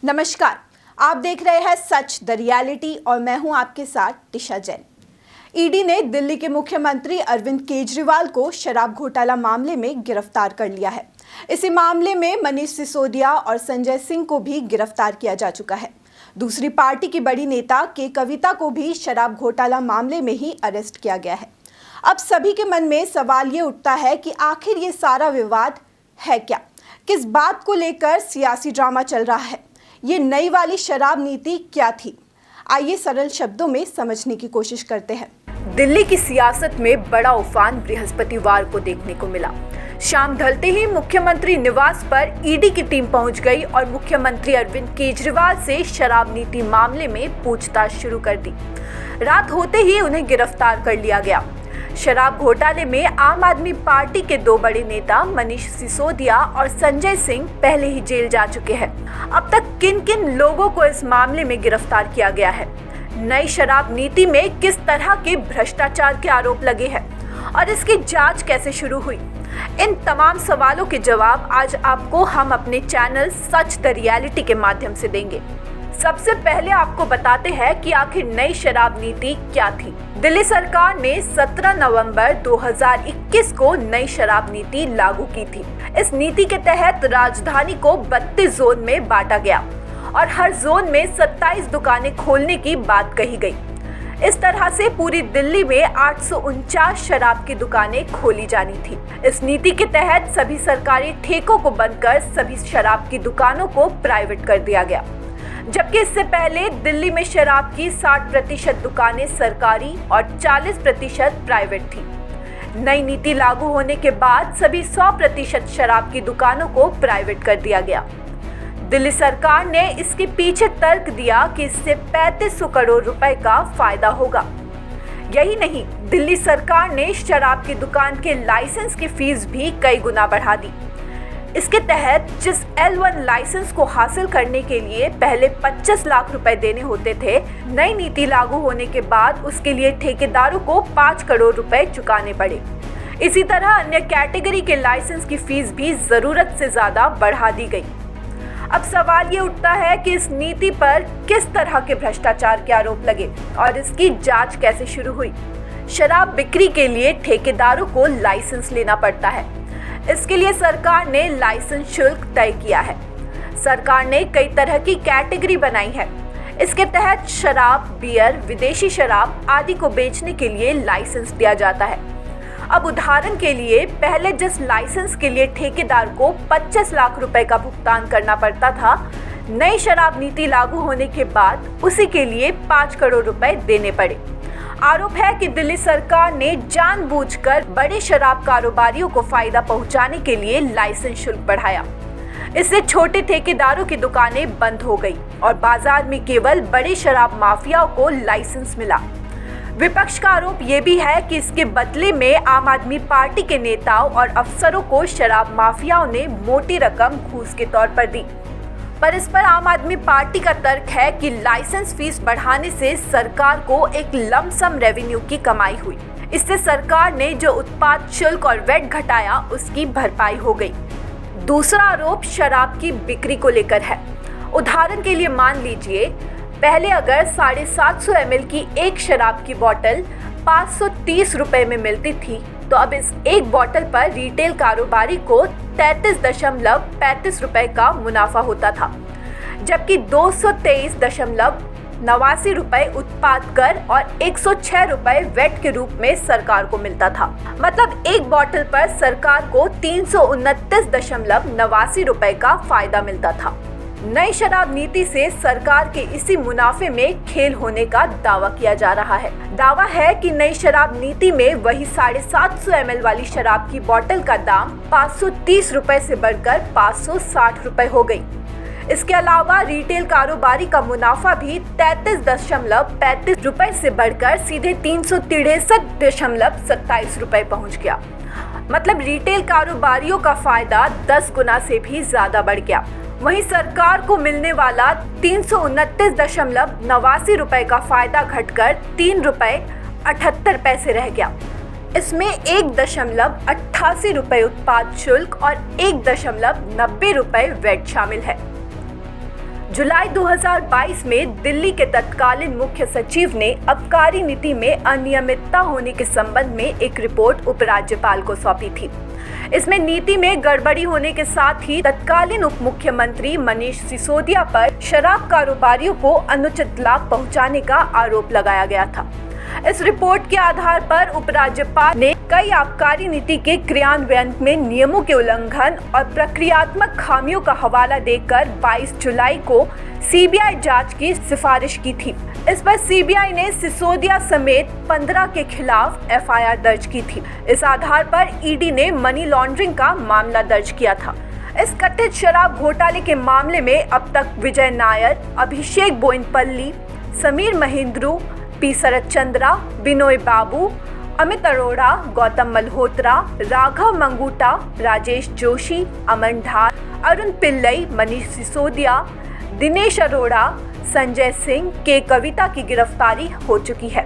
नमस्कार, आप देख रहे हैं सच द रियलिटी और मैं हूं आपके साथ टिशा जैन। ईडी ने दिल्ली के मुख्यमंत्री अरविंद केजरीवाल को शराब घोटाला मामले में गिरफ्तार कर लिया है। इसी मामले में मनीष सिसोदिया और संजय सिंह को भी गिरफ्तार किया जा चुका है। दूसरी पार्टी की बड़ी नेता के कविता को भी शराब घोटाला मामले में ही अरेस्ट किया गया है। अब सभी के मन में सवाल ये उठता है कि आखिर ये सारा विवाद है क्या? किस बात को लेकर सियासी ड्रामा चल रहा है? ये नई वाली शराब नीति क्या थी? आइए सरल शब्दों में समझने की कोशिश करते हैं। दिल्ली की सियासत में बड़ा उफान बृहस्पतिवार को देखने को मिला। शाम ढलते ही मुख्यमंत्री निवास पर ईडी की टीम पहुंच गई और मुख्यमंत्री अरविंद केजरीवाल से शराब नीति मामले में पूछताछ शुरू कर दी। रात होते ही उन्हें गिरफ्तार कर लिया गया। शराब घोटाले में आम आदमी पार्टी के दो बड़े नेता मनीष सिसोदिया और संजय सिंह पहले ही जेल जा चुके हैं। अब तक किन किन लोगों को इस मामले में गिरफ्तार किया गया है? नई शराब नीति में किस तरह के भ्रष्टाचार के आरोप लगे हैं और इसकी जांच कैसे शुरू हुई? इन तमाम सवालों के जवाब आज आपको हम अपने चैनल सच द रियलिटी के माध्यम से देंगे। सबसे पहले आपको बताते हैं कि आखिर नई शराब नीति क्या थी। दिल्ली सरकार ने 17 नवंबर 2021 को नई शराब नीति लागू की थी। इस नीति के तहत राजधानी को 32 जोन में बांटा गया और हर जोन में 27 दुकानें खोलने की बात कही गई। इस तरह से पूरी दिल्ली में 849 शराब की दुकानें खोली जानी थी। इस नीति के तहत सभी सरकारी ठेकों को बंद कर सभी शराब की दुकानों को प्राइवेट कर दिया गया, जबकि इससे पहले दिल्ली में शराब की 60% दुकानें सरकारी और 40% प्राइवेट थी। नई नीति लागू होने के बाद सभी 100% शराब की दुकानों को प्राइवेट कर दिया गया। दिल्ली सरकार ने इसके पीछे तर्क दिया कि इससे 3500 करोड़ रुपए का फायदा होगा। यही नहीं, दिल्ली सरकार ने शराब की दुकान के लाइसेंस की फीस भी कई गुना बढ़ा दी। इसके तहत जिस L1 लाइसेंस को हासिल करने के लिए पहले 25 लाख रुपए देने होते थे, नई नीति लागू होने के बाद उसके लिए ठेकेदारों को 5 करोड़ रुपए चुकाने पड़े। इसी तरह अन्य कैटेगरी के लाइसेंस की फीस भी जरूरत से ज्यादा बढ़ा दी गई। अब सवाल ये उठता है कि इस नीति पर किस तरह के भ्रष्टाचार के आरोप लगे और इसकी जांच कैसे शुरू हुई। शराब बिक्री के लिए ठेकेदारों को लाइसेंस लेना पड़ता है। इसके लिए सरकार ने लाइसेंस शुल्क तय किया है। सरकार ने कई तरह की कैटेगरी बनाई है। इसके तहत शराब, बियर, विदेशी शराब आदि को बेचने के लिए लाइसेंस दिया जाता है। अब उदाहरण के लिए पहले जिस लाइसेंस के लिए ठेकेदार को 25 लाख रुपए का भुगतान करना पड़ता था, नई शराब नीति लागू होने के बाद उसी के लिए 5 करोड़ रुपए देने पड़े। आरोप है कि दिल्ली सरकार ने जानबूझकर बड़े शराब कारोबारियों को फायदा पहुंचाने के लिए लाइसेंस शुल्क बढ़ाया। इससे छोटे ठेकेदारों की दुकानें बंद हो गई और बाजार में केवल बड़े शराब माफियाओं को लाइसेंस मिला। विपक्ष का आरोप ये भी है कि इसके बदले में आम आदमी पार्टी के नेताओं और अफसरों को शराब माफियाओं ने मोटी रकम घूस के तौर पर दी। पर इस पर आम आदमी पार्टी का तर्क है कि लाइसेंस फीस बढ़ाने से सरकार को एक लमसम रेवेन्यू की कमाई हुई। इससे सरकार ने जो उत्पाद शुल्क और वैट घटाया उसकी भरपाई हो गई। दूसरा आरोप शराब की बिक्री को लेकर है। उदाहरण के लिए मान लीजिए, पहले अगर 750 ml की एक शराब की बोतल 530 रुपए में मिलती थी, तो अब इस एक बोतल पर रिटेल कारोबारी को 33.35 रुपए का मुनाफा होता था, जबकि 223.89 रुपए उत्पाद कर और 106 रुपए वैट के रूप में सरकार को मिलता था। मतलब एक बोतल पर सरकार को 329.89 रुपए का फायदा मिलता था। नई शराब नीति से सरकार के इसी मुनाफे में खेल होने का दावा किया जा रहा है। दावा है कि नई शराब नीति में वही 750 ml वाली शराब की बोतल का दाम 530 रुपए से बढ़कर 560 रुपए हो गई। इसके अलावा रिटेल कारोबारी का मुनाफा भी 33.35 रुपए से बढ़कर सीधे 363.27 रुपए पहुंच गया। मतलब रिटेल कारोबारियों का फायदा 10 गुना से भी ज्यादा बढ़ गया। वहीं सरकार को मिलने वाला 329.89 रुपए का फायदा घटकर 3 रुपए 78 पैसे रह गया। इसमें 1.88 रुपए उत्पाद शुल्क और 1.90 रुपए वैट शामिल है। जुलाई 2022 में दिल्ली के तत्कालीन मुख्य सचिव ने आबकारी नीति में अनियमितता होने के संबंध में एक रिपोर्ट उपराज्यपाल को सौंपी थी। इसमें नीति में गड़बड़ी होने के साथ ही तत्कालीन उप मुख्यमंत्री मनीष सिसोदिया पर शराब कारोबारियों को अनुचित लाभ पहुंचाने का आरोप लगाया गया था। इस रिपोर्ट के आधार पर उपराज्यपाल ने कई आबकारी नीति के क्रियान्वयन में नियमों के उल्लंघन और प्रक्रियात्मक खामियों का हवाला देकर 22 जुलाई को सीबीआई जांच की सिफारिश की थी। इस पर सीबीआई ने सिसोदिया समेत 15 के खिलाफ एफआईआर दर्ज की थी। इस आधार पर ईडी ने मनी लॉन्ड्रिंग का मामला दर्ज किया था। इस कथित शराब घोटाले के मामले में अब तक विजय नायर, अभिषेक बोइनपल्ली, समीर महेंद्रू, पी शरद चंद्रा, बिनोय बाबू, अमित अरोड़ा, गौतम मल्होत्रा, राघव मंगूटा, राजेश जोशी, अमन ढाल, अरुण पिल्लई, मनीष सिसोदिया, दिनेश अरोड़ा, संजय सिंह के कविता की गिरफ्तारी हो चुकी है।